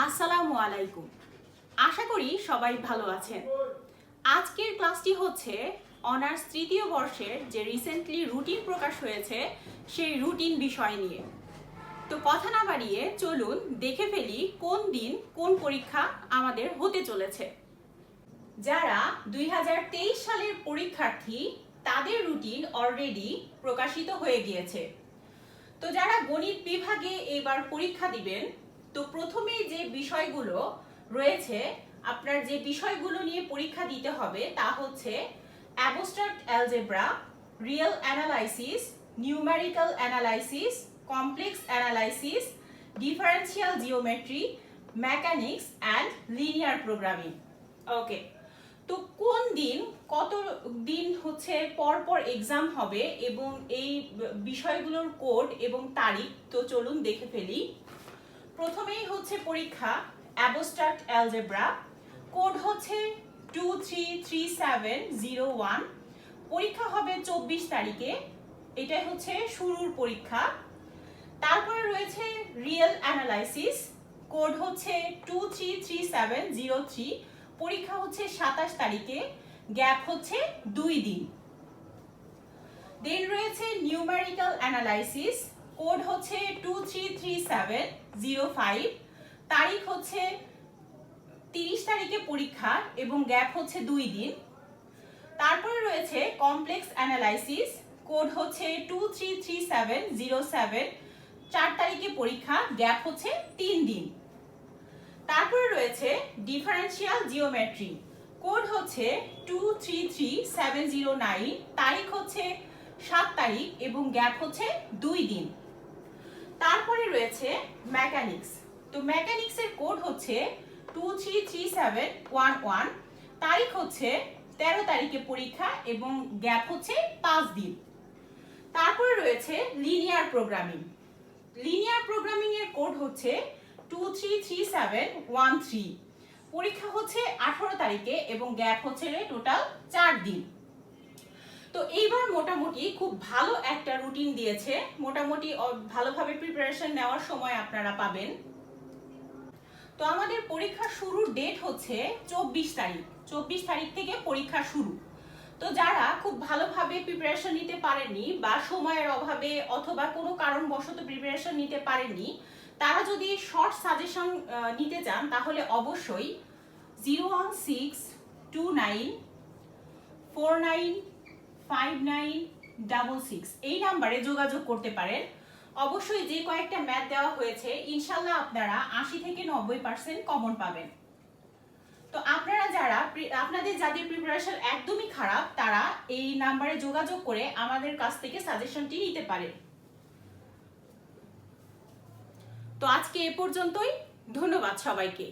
আসসালামু আলাইকুম। আশা করি সবাই ভালো আছেন। আজকের ক্লাসটি হচ্ছে অনার্স তৃতীয় বর্ষের যে রিসেন্টলি রুটিন প্রকাশ হয়েছে সেই রুটিন বিষয় নিয়ে। তো কথা না বাড়িয়ে চলুন দেখে ফেলি কোন দিন কোন পরীক্ষা আমাদের হতে চলেছে। যারা 2023 সালের পরীক্ষার্থী তাদের রুটিন অলরেডি প্রকাশিত হয়ে গিয়েছে। তো যারা গণিত বিভাগে এবার পরীক্ষা দিবেন, তো প্রথমেই যে বিষয়গুলো রয়েছে, আপনার যে বিষয়গুলো নিয়ে পরীক্ষা দিতে হবে তা হচ্ছে abstract algebra, real analysis, numerical analysis, complex analysis, differential geometry, mechanics and linear programming. Okay, তো কোন দিন কত দিন হচ্ছে পর পর এক্সাম হবে এবং এই বিষয়গুলোর কোড এবং তারিখ, তো চলুন দেখে ফেলি। প্রথমেই হচ্ছে পরীক্ষা অ্যাবস্ট্রাক্ট অ্যালজেব্রা, কোড হচ্ছে 233701। পরীক্ষা হবে 24 তারিখে, এটাই হচ্ছে শুরুর পরীক্ষা। তারপরে রয়েছে রিয়েল অ্যানালাইসিস, কোড হচ্ছে 233703। পরীক্ষা হচ্ছে 27 তারিখে, গ্যাপ হচ্ছে 2 দিন। দেন রয়েছে নিউমেরিক্যাল অ্যানালাইসিস, কোড হচ্ছে 233705। তারিখ হচ্ছে 30 তারিখে পরীক্ষা এবং গ্যাপ হচ্ছে 2 দিন। তারপরে রয়েছে কমপ্লেক্স অ্যানালাইসিস, কোড হচ্ছে 233707। 4 তারিখে পরীক্ষা, গ্যাপ হচ্ছে 3 দিন। তারপরে রয়েছে ডিফারেন্সিয়াল জিওমেট্রি, কোড হচ্ছে 233709। তারিখ হচ্ছে 7 তারিখ এবং গ্যাপ হচ্ছে 2 দিন। তারপরে রয়েছে মেকানিক্স, তো মেকানিক্সের কোড হচ্ছে 233711। তারিখ হচ্ছে 13 তারিখে পরীক্ষা এবং গ্যাপ হচ্ছে 5 দিন। তারপরে রয়েছে লিনিয়ার প্রোগ্রামিং, লিনিয়ার প্রোগ্রামিং এর কোড হচ্ছে 233713। পরীক্ষা হচ্ছে 18 তারিখে এবং গ্যাপ হচ্ছে টোটাল 4 দিন। তো এইবার মোটামুটি খুব ভালো একটা রুটিন দিয়েছে, মোটামুটি ভালোভাবে প্রিপারেশন নেওয়ার সময় আপনারা পাবেন। তো আমাদের পরীক্ষা শুরুর ডেট হচ্ছে 24 তারিখ, 24 তারিখ থেকে পরীক্ষা শুরু। তো যারা খুব ভালোভাবে প্রিপারেশন নিতে পারেননি বা সময়ের অভাবে অথবা কোনো কারণবশত প্রিপারেশন নিতে পারেননি, তারা যদি শর্ট সাজেশন নিতে চান তাহলে অবশ্যই 01629495966 এই নাম্বারে যোগাযোগ করতে পারেন। অবশ্যই যে কয়েকটা ম্যাথ দেওয়া হয়েছে ইনশাল্লাহ আপনারা 80 থেকে 90% কমন পাবেন। তো আপনারা যারা আপনাদের যাদের প্রিপারেশন একদমই খারাপ তারা এই নাম্বারে যোগাযোগ করে আমাদের কাছ থেকে সাজেশনটি নিতে পারেন। তো আজকে এ পর্যন্তই, ধন্যবাদ সবাইকে।